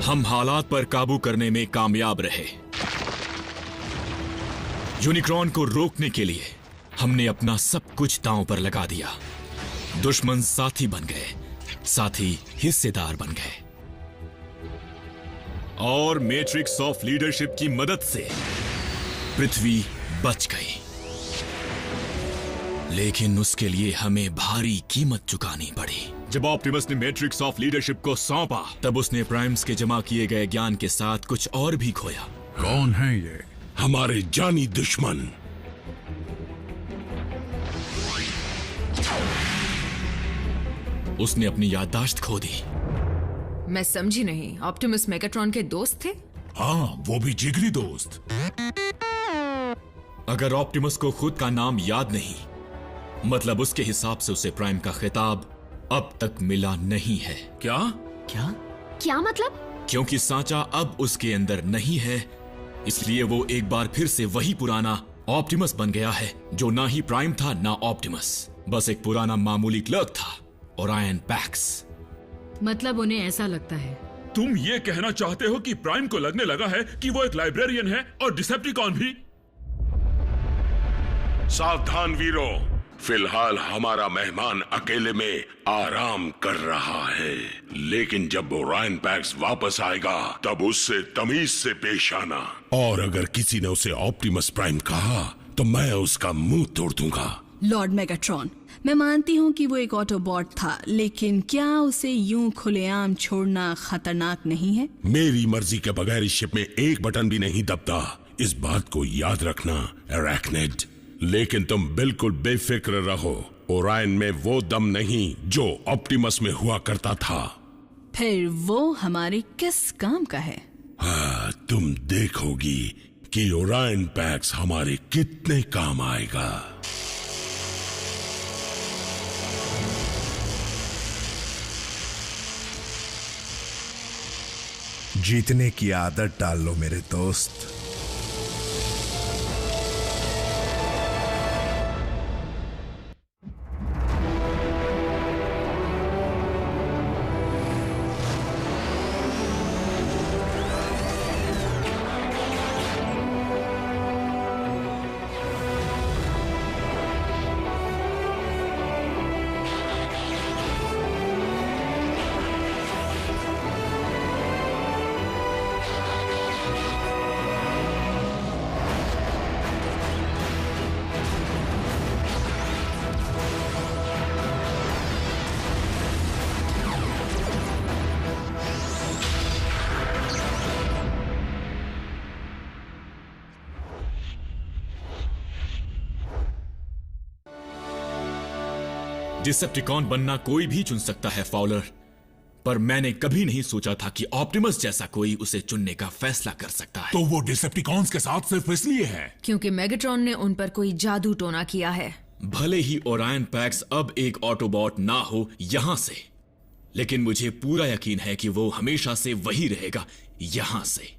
हम हालात पर काबू करने में कामयाब रहे। यूनिक्रॉन को रोकने के लिए हमने अपना सब कुछ दांव पर लगा दिया। दुश्मन साथी बन गए, साथी हिस्सेदार बन गए, और मैट्रिक्स ऑफ लीडरशिप की मदद से पृथ्वी बच गई। लेकिन उसके लिए हमें भारी कीमत चुकानी पड़ी। जब ऑप्टिमस ने मैट्रिक्स ऑफ लीडरशिप को सौंपा, तब उसने प्राइम्स के जमा किए गए ज्ञान के साथ कुछ और भी खोया। कौन है ये? हमारे जानी दुश्मन। उसने अपनी याददाश्त खो दी। मैं समझी नहीं, ऑप्टिमस मेगाट्रॉन के दोस्त थे? हाँ, वो भी जिगरी दोस्त। अगर ऑप्टिमस को खुद का नाम याद नहीं, मतलब उसके हिसाब से उसे प्राइम का खिताब अब तक मिला नहीं है। क्या? क्या मतलब? क्योंकि सांचा अब उसके अंदर नहीं है, इसलिए वो एक बार फिर से वही पुराना ऑप्टिमस बन गया है, जो ना ही प्राइम था ना ऑप्टिमस, बस एक पुराना मामूली क्लर्क था, ओरायन पैक्स। मतलब उन्हें ऐसा लगता है। तुम ये कहना चाहते हो कि प्राइम को लगने लगा है कि वो एक लाइब्रेरियन है और डिसेप्टिकॉन भी? सावधान वीरों, फिलहाल हमारा मेहमान अकेले में आराम कर रहा है, लेकिन जब ओरायन पैक्स वापस आएगा तब उससे तमीज से पेश आना। और अगर किसी ने उसे ऑप्टिमस प्राइम कहा तो मैं उसका मुंह तोड़ दूंगा। लॉर्ड मेगाट्रॉन, मैं मानती हूँ कि वो एक ऑटोबॉट था, लेकिन क्या उसे यूं खुलेआम छोड़ना खतरनाक नहीं है? मेरी मर्जी के बगैर इस शिप में एक बटन भी नहीं दबता, इस बात को याद रखना एराक्निड। लेकिन तुम बिल्कुल बेफिक्र रहो, ओरायन में वो दम नहीं जो ऑप्टिमस में हुआ करता था। फिर वो हमारे किस काम का है? हाँ, तुम देखोगी कि ओरायन पैक्स हमारे कितने काम आएगा। जीतने की आदत डाल लो मेरे दोस्त। डिसेप्टिकॉन बनना कोई भी चुन सकता है फाउलर, पर मैंने कभी नहीं सोचा था कि ऑप्टिमस जैसा कोई उसे चुनने का फैसला कर सकता है। तो वो डिसेप्टिकॉन्स के साथ सिर्फ इसलिए है क्योंकि मेगाट्रॉन ने उन पर कोई जादू टोना किया है। भले ही ओरायन पैक्स अब एक ऑटोबॉट ना हो यहां से, लेकिन मुझे पूरा यकीन है कि वो हमेशा से वही रहेगा यहां से।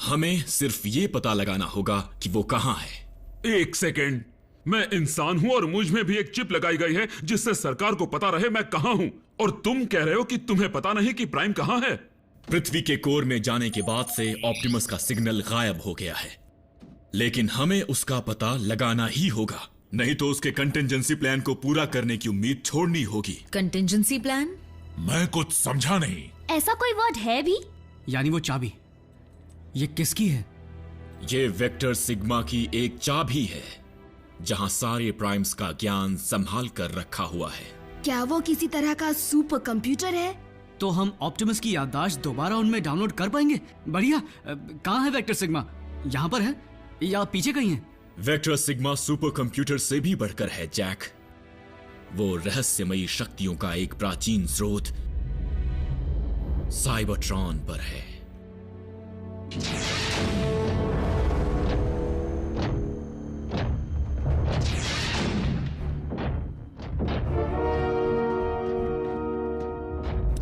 हमें सिर्फ ये पता लगाना होगा कि वो कहां है। एक सेकेंड, मैं इंसान हूं और मुझ में भी एक चिप लगाई गई है जिससे सरकार को पता रहे मैं कहां हूं, और तुम कह रहे हो कि तुम्हें पता नहीं कि प्राइम कहां है। पृथ्वी के कोर में जाने के बाद से ऑप्टिमस का सिग्नल गायब हो गया है, लेकिन हमें उसका पता लगाना ही होगा, नहीं तो उसके कंटिजेंसी प्लान को पूरा करने की उम्मीद छोड़नी होगी। Contingency plan? मैं कुछ समझा नहीं। ऐसा कोई वर्ड है भी? यानी वो चाबी, ये किसकी है? ये वेक्टर सिग्मा की एक चाबी है, जहां सारे प्राइम्स का ज्ञान संभाल कर रखा हुआ है। क्या वो किसी तरह का सुपर कंप्यूटर है? तो हम ऑप्टिमस की याददाश्त दोबारा उनमें डाउनलोड कर पाएंगे? बढ़िया। कहाँ है वेक्टर सिग्मा? यहाँ पर है या पीछे कहीं है? वेक्टर सिग्मा सुपर कंप्यूटर से भी बढ़कर है जैक। वो रहस्यमयी शक्तियों का एक प्राचीन स्रोत साइबरट्रॉन पर है।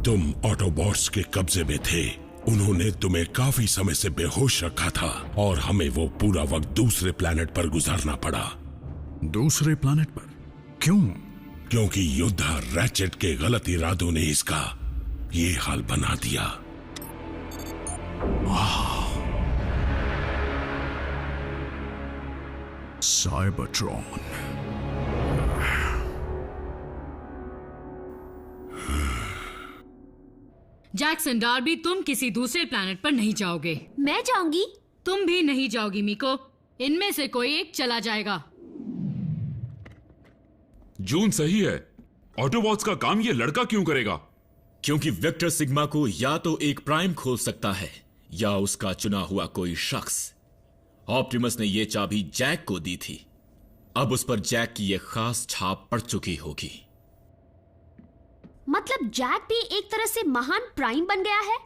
तुम ऑटोबॉट्स के कब्जे में थे, उन्होंने तुम्हें काफी समय से बेहोश रखा था और हमें वो पूरा वक्त दूसरे प्लेनेट पर गुजारना पड़ा। दूसरे प्लेनेट पर? क्यों? क्योंकि योद्धा रैचेट के गलत इरादों ने इसका ये हाल बना दिया। साइबरट्रॉन। जैक्सन डार्बी, तुम किसी दूसरे प्लैनेट पर नहीं जाओगे। मैं जाऊंगी। तुम भी नहीं जाओगी मीको। इनमें से कोई एक चला जाएगा। जून सही है। ऑटोबॉट्स का काम ये लड़का क्यों करेगा? क्योंकि वेक्टर सिग्मा को या तो एक प्राइम खोल सकता है या उसका चुना हुआ कोई शख्स। ऑप्टिमस ने यह चाबी जैक को दी थी। अब उस पर जैक की यह खास छाप पड़ चुकी होगी। मतलब जैक भी एक तरह से महान प्राइम बन गया है?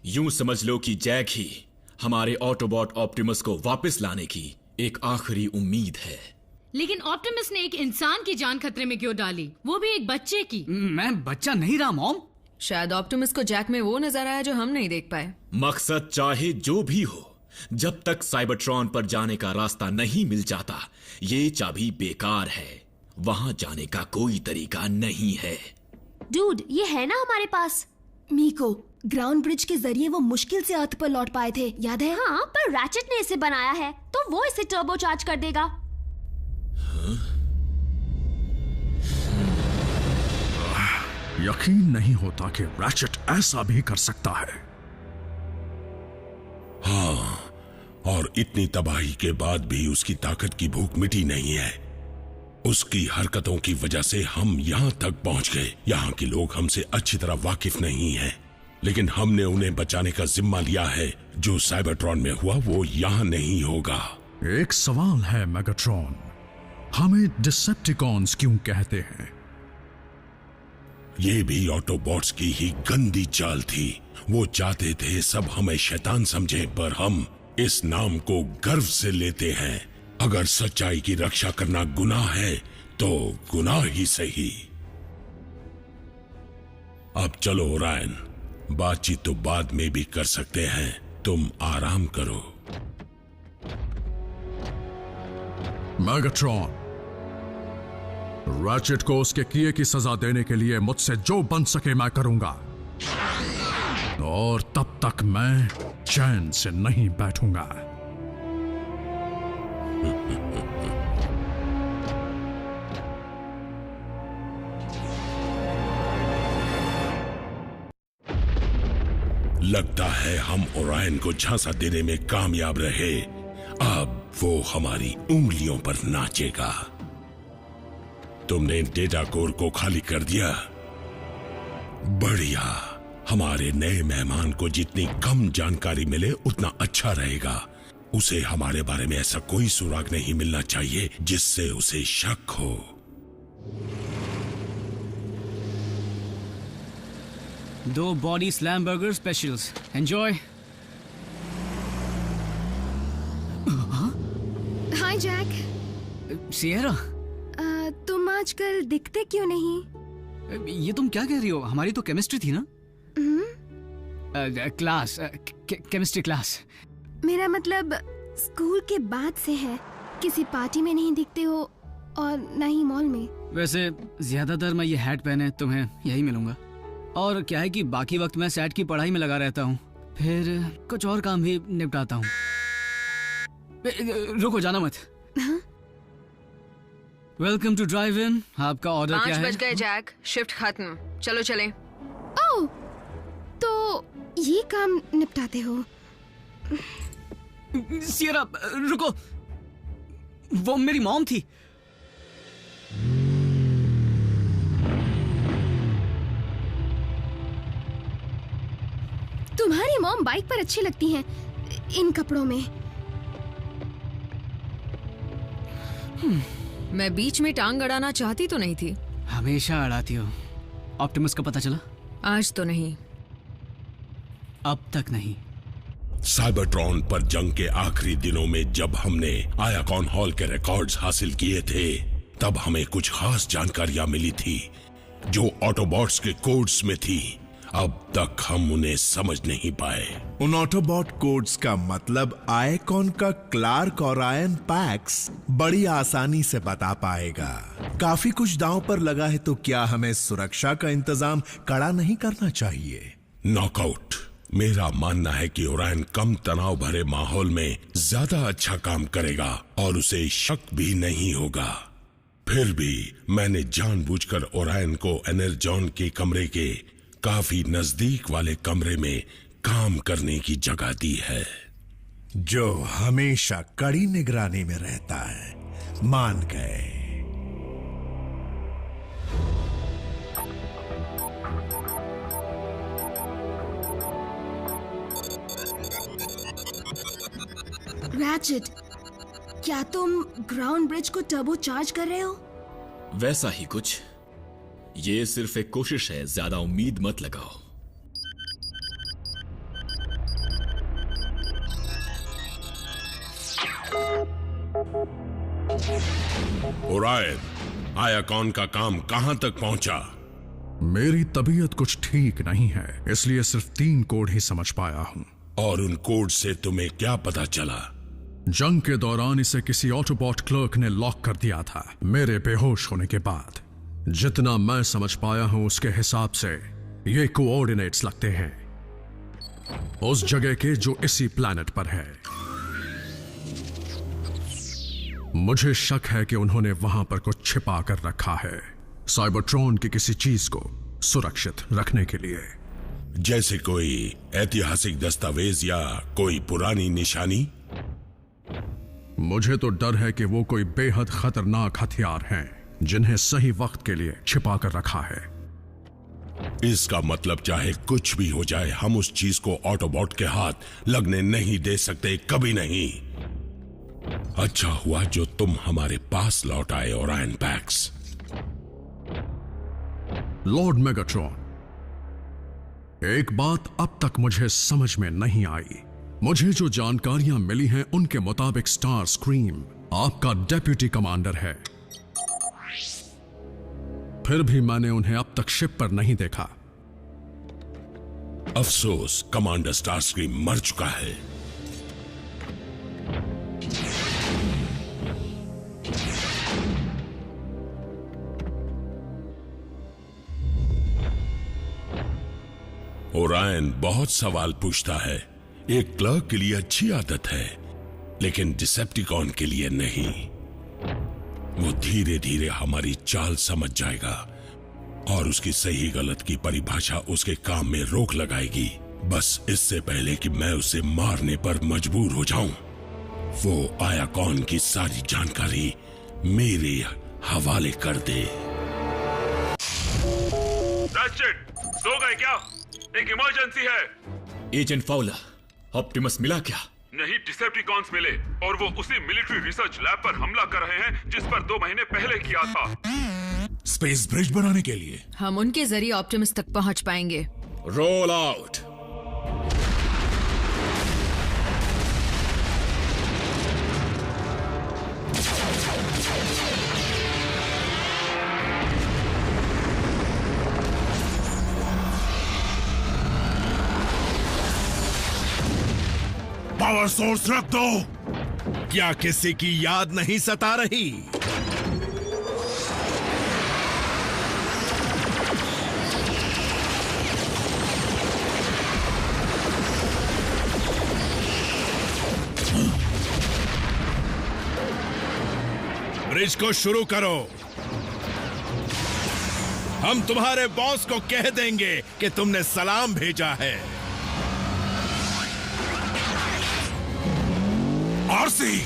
यूं समझ लो कि जैक ही हमारे ऑटोबॉट ऑप्टिमस को वापस लाने की एक आखिरी उम्मीद है। लेकिन ऑप्टिमस ने एक इंसान की जान खतरे में क्यों डाली, वो भी एक बच्चे की? मैं बच्चा नहीं रहा मॉम। शायद ऑप्टिमस को जैक में वो नजर आया जो हम नहीं देख पाए। मकसद चाहे जो भी हो, जब तक साइबरट्रॉन पर जाने का रास्ता नहीं मिल जाता, ये चाबी बेकार है। वहां जाने का कोई तरीका नहीं है। डूड, ये है ना हमारे पास। मीको, ग्राउंड ब्रिज के जरिए वो मुश्किल से अर्थ पर लौट पाए थे, याद है? हाँ, पर रैचेट ने इसे बनाया है तो वो इसे टर्बो चार्ज कर देगा। यकीन नहीं होता कि रैचेट ऐसा भी कर सकता है। हाँ, और इतनी तबाही के बाद भी उसकी ताकत की भूख मिटी नहीं है। उसकी हरकतों की वजह से हम यहाँ तक पहुंच गए। यहाँ के लोग हमसे अच्छी तरह वाकिफ नहीं हैं, लेकिन हमने उन्हें बचाने का जिम्मा लिया है। जो साइबरट्रॉन में हुआ वो यहाँ नहीं होगा। एक सवाल है मेगाट्रॉन, हमें डिसेप्टिकॉन्स क्यों कहते हैं? ये भी ऑटोबॉट्स की ही गंदी चाल थी। वो चाहते थे सब हमें शैतान समझे, पर हम इस नाम को गर्व से लेते हैं। अगर सच्चाई की रक्षा करना गुनाह है तो गुनाह ही सही। अब चलो ओरायन, बातचीत तो बाद में भी कर सकते हैं। तुम आराम करो। मेगाट्रॉन, रैचेट को उसके किए की सजा देने के लिए मुझसे जो बन सके मैं करूंगा, और तब तक मैं चैन से नहीं बैठूंगा। लगता है हम ओरायन को झांसा देने में कामयाब रहे। अब वो हमारी उंगलियों पर नाचेगा। तुमने डेटा कोर को खाली कर दिया? बढ़िया। हमारे नए मेहमान को जितनी कम जानकारी मिले उतना अच्छा रहेगा। उसे हमारे बारे में ऐसा कोई सुराग नहीं मिलना चाहिए जिससे उसे शक हो। दो body slam burger specials, enjoy. Hi Jack. Sierra, तुम आजकल दिखते क्यों नहीं? ये तुम क्या कह रही हो? हमारी तो केमिस्ट्री थी ना? Class, chemistry class. मेरा मतलब स्कूल के बाद से है। किसी पार्टी में नहीं दिखते हो और न ही मॉल में। वैसे ज्यादातर मैं ये हैट पहने तुम्हें यही मिलूंगा। और क्या है कि बाकी वक्त मैं सेट की पढ़ाई में लगा रहता हूँ, फिर कुछ और काम भी निपटाता हूँ। रुको, जाना मत। Welcome to drive in. आपका ऑर्डर क्या है? 5 बज गए जैक, शिफ्ट खत्म, चलो चलें। ओह, तो ये काम निपटाते हो? सिएरा, रुको, वो मेरी मॉम थी। तुम्हारी मॉम बाइक पर अच्छी लगती हैं इन कपड़ों में। मैं बीच में टांग अड़ाना चाहती तो नहीं थी। हमेशा अड़ाती हो। ऑप्टिमस का पता चला? आज तो नहीं। अब तक नहीं। साइबरट्रॉन पर जंग के आखिरी दिनों में जब हमने आयाकॉन हॉल के रिकॉर्ड्स हासिल किए थे, तब हमें कुछ खास जानकारियां मिली थी जो ऑटोबॉट्स के कोड्स में थी। अब तक हम उन्हें समझ नहीं पाए। उन ऑटोबॉट कोड्स का मतलब आयकॉन का क्लार्क और आयन पैक्स बड़ी आसानी से बता पाएगा। काफी कुछ दांव पर लगा है, तो क्या हमें सुरक्षा का इंतजाम कड़ा नहीं करना चाहिए? नॉकआउट, मेरा मानना है कि ओरायन कम तनाव भरे माहौल में ज्यादा अच्छा काम करेगा और उसे शक भी नहीं होगा। फिर भी मैंने जानबूझकर ओरायन को एनर्जॉन के कमरे के काफी नजदीक वाले कमरे में काम करने की जगह दी है, जो हमेशा कड़ी निगरानी में रहता है। मान गए। रैचेट, क्या तुम ग्राउंड ब्रिज को टर्बो चार्ज कर रहे हो? वैसा ही कुछ। ये सिर्फ एक कोशिश है, ज्यादा उम्मीद मत लगाओ। ओरायन, आयाकॉन का काम कहां तक पहुंचा? मेरी तबीयत कुछ ठीक नहीं है, इसलिए सिर्फ 3 कोड ही समझ पाया हूं। और उन कोड से तुम्हें क्या पता चला? जंग के दौरान इसे किसी ऑटोबॉट क्लर्क ने लॉक कर दिया था, मेरे बेहोश होने के बाद। जितना मैं समझ पाया हूं उसके हिसाब से ये कोऑर्डिनेट्स लगते हैं उस जगह के जो इसी प्लैनेट पर है। मुझे शक है कि उन्होंने वहां पर कुछ छिपा कर रखा है, साइबरट्रॉन की किसी चीज को सुरक्षित रखने के लिए। जैसे कोई ऐतिहासिक दस्तावेज या कोई पुरानी निशानी? मुझे तो डर है कि वो कोई बेहद खतरनाक हथियार हैं जिन्हें सही वक्त के लिए छिपा कर रखा है। इसका मतलब चाहे कुछ भी हो जाए, हम उस चीज को ऑटोबॉट के हाथ लगने नहीं दे सकते, कभी नहीं। अच्छा हुआ जो तुम हमारे पास लौट आए ओरायन पैक्स। लॉर्ड मेगाट्रॉन, एक बात अब तक मुझे समझ में नहीं आई। मुझे जो जानकारियां मिली हैं उनके मुताबिक स्टार स्क्रीम आपका डेप्यूटी कमांडर है, फिर भी मैंने उन्हें अब तक शिप पर नहीं देखा। अफसोस, कमांडर स्टार स्क्रीम मर चुका है। ओरायन बहुत सवाल पूछता है। एक क्लर्क के लिए अच्छी आदत है, लेकिन डिसेप्टिकॉन के लिए नहीं। वो धीरे धीरे हमारी चाल समझ जाएगा और उसकी सही गलत की परिभाषा उसके काम में रोक लगाएगी, बस इससे पहले कि मैं उसे मारने पर मजबूर हो जाऊं। वो आयाकॉन की सारी जानकारी मेरे हवाले कर दे। सो गए क्या? एक इमरजेंसी है। एजेंट फाउलर, ऑप्टिमस मिला क्या? नहीं, डिसेप्टिकॉन्स मिले और वो उसी मिलिट्री रिसर्च लैब पर हमला कर रहे हैं जिस पर 2 महीने पहले किया था। स्पेस ब्रिज बनाने के लिए हम उनके जरिए ऑप्टिमस तक पहुंच पाएंगे। Roll out. पावर सोर्स रख दो। क्या किसी की याद नहीं सता रही? ब्रिज को शुरू करो। हम तुम्हारे बॉस को कह देंगे कि तुमने सलाम भेजा है। आरसी,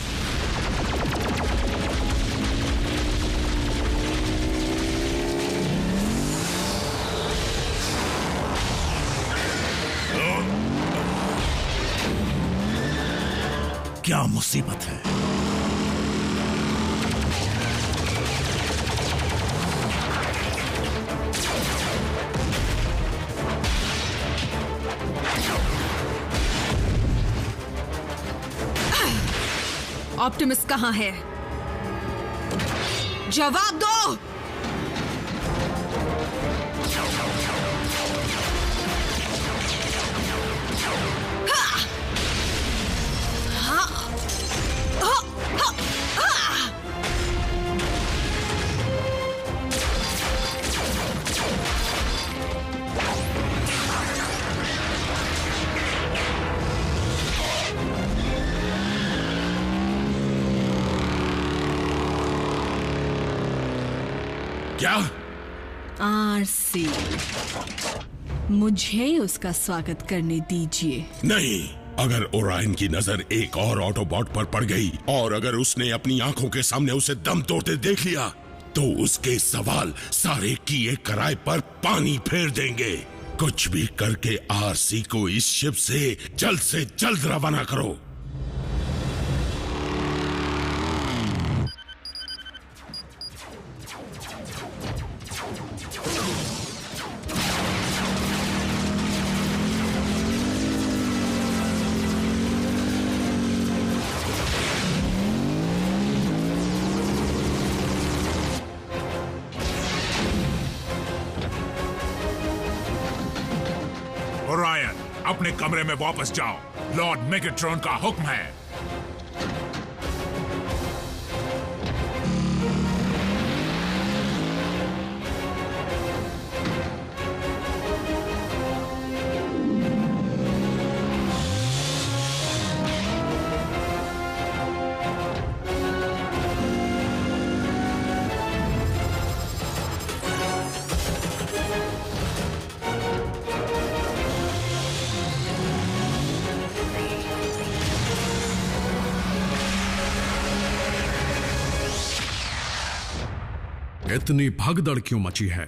क्या मुसीबत है? ऑप्टिमस कहाँ है? जवाब दो। क्या? आरसी, मुझे उसका स्वागत करने दीजिए। नहीं, अगर ओरायन की नजर एक और ऑटोबॉट पर पड़ गई और अगर उसने अपनी आंखों के सामने उसे दम तोड़ते देख लिया तो उसके सवाल सारे किए कराए पर पानी फेर देंगे। कुछ भी करके आरसी को इस शिप से जल्द रवाना करो। ओरायन, अपने कमरे में वापस जाओ। लॉर्ड मेगाट्रॉन का हुक्म है। इतनी भगदड़ क्यों मची है?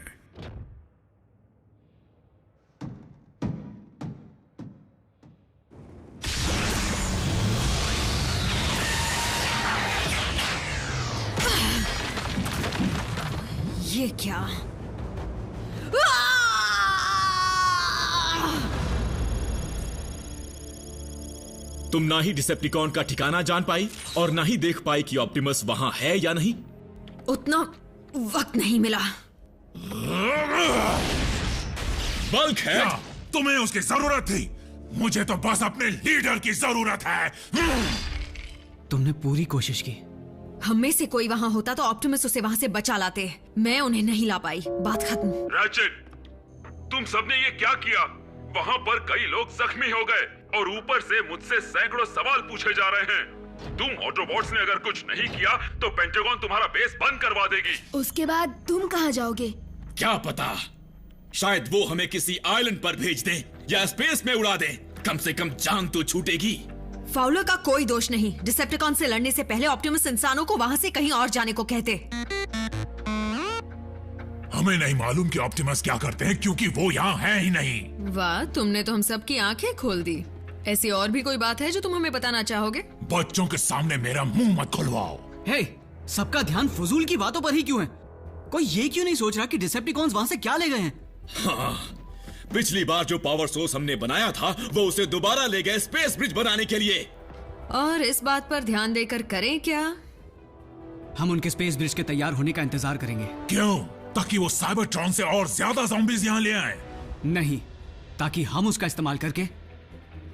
ये क्या? तुम ना ही डिसेप्टिकॉन का ठिकाना जान पाई और ना ही देख पाई कि ऑप्टिमस वहां है या नहीं। उतना वक्त नहीं मिला। बल्क है। क्या तुम्हें उसकी जरूरत थी? मुझे तो बस अपने लीडर की जरूरत है। तुमने पूरी कोशिश की। हम में से कोई वहां होता तो ऑप्टिमस उसे वहां से बचा लाते। मैं उन्हें नहीं ला पाई। बात खत्म। रैचेट, तुम सबने ये क्या किया? वहां पर कई लोग जख्मी हो गए और ऊपर से मुझसे सैकड़ों सवाल पूछे जा रहे हैं। तुम ऑटोबॉट्स ने अगर कुछ नहीं किया तो पेंटागन तुम्हारा बेस बंद करवा देगी। उसके बाद तुम कहाँ जाओगे? क्या पता, शायद वो हमें किसी आइलैंड पर भेज दें या स्पेस में उड़ा दें। कम से कम जान तो छूटेगी। फाउलर का कोई दोष नहीं। डिसेप्टिकॉन से लड़ने से पहले ऑप्टिमस इंसानों को वहां से कहीं और जाने को कहते। हमें नहीं मालूम कि ऑप्टिमस क्या करते हैं क्योंकि वो यहाँ है ही नहीं। वाह, तुमने तो हम सबकी आंखें खोल दी। ऐसी और भी कोई बात है जो तुम हमें बताना चाहोगे? बच्चों के सामने मेरा मुंह मत खुलवाओ। हे, सबका ध्यान फजूल की बातों पर ही क्यों है? कोई ये क्यों नहीं सोच रहा कि डिसेप्टिकॉन्स वहां से क्या ले गए हैं? हाँ, पिछली बार जो पावर सोर्स हमने बनाया था वो उसे दोबारा ले गए स्पेस ब्रिज बनाने के लिए। और इस बात पर ध्यान देकर करें क्या? हम उनके स्पेस ब्रिज के तैयार होने का इंतजार करेंगे। क्यों? ताकि वो साइबरट्रॉन से और ज्यादा ज़ॉम्बीज़ यहाँ ले आए। नहीं, ताकि हम उसका इस्तेमाल करके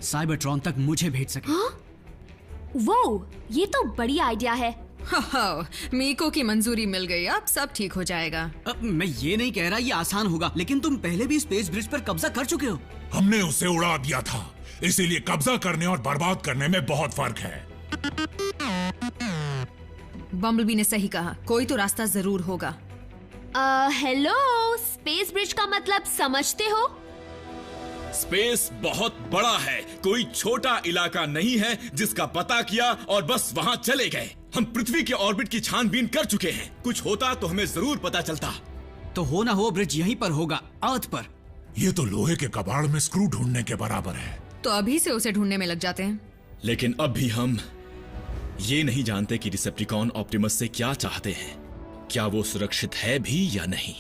साइबरट्रॉन तक मुझे भेज सके। हाँ? वो, ये तो बड़ी आइडिया है। मीको की मंजूरी मिल गई, अब सब ठीक हो जाएगा। मैं ये नहीं कह रहा ये आसान होगा, लेकिन तुम पहले भी स्पेस ब्रिज पर कब्जा कर चुके हो। हमने उसे उड़ा दिया था, इसीलिए कब्जा करने और बर्बाद करने में बहुत फर्क है। बम्बलबी ने सही कहा, कोई तो रास्ता जरूर होगा। हेलो, स्पेस ब्रिज का मतलब समझते हो? स्पेस बहुत बड़ा है, कोई छोटा इलाका नहीं है जिसका पता किया और बस वहां चले गए। हम पृथ्वी के ऑर्बिट की छानबीन कर चुके हैं। कुछ होता तो हमें जरूर पता चलता। तो हो ना हो ब्रिज यहीं पर होगा, अर्थ पर। ये तो लोहे के कबाड़ में स्क्रू ढूंढने के बराबर है। तो अभी से उसे ढूंढने में लग जाते हैं। लेकिन अब भी हम ये नहीं जानते कि डिसेप्टिकॉन ऑप्टिमस से क्या चाहते हैं। क्या वो सुरक्षित है भी या नहीं।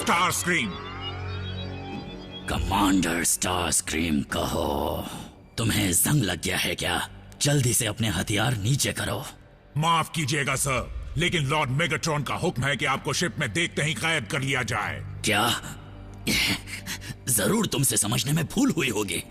Star scream. Commander star scream कहो। तुम्हें जंग लग गया है क्या? जल्दी से अपने हथियार नीचे करो। माफ कीजिएगा सर, लेकिन लॉर्ड मेगाट्रॉन का हुक्म है कि आपको शिप में देखते ही कैद कर लिया जाए। क्या? जरूर तुमसे समझने में भूल हुई होगी।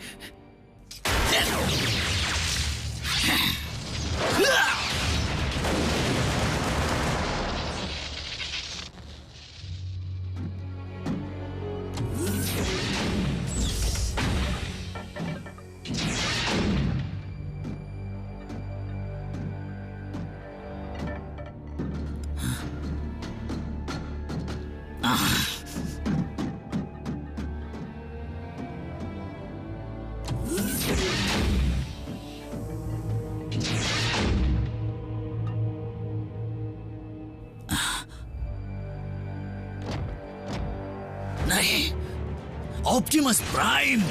नहीं, ऑप्टिमस प्राइम।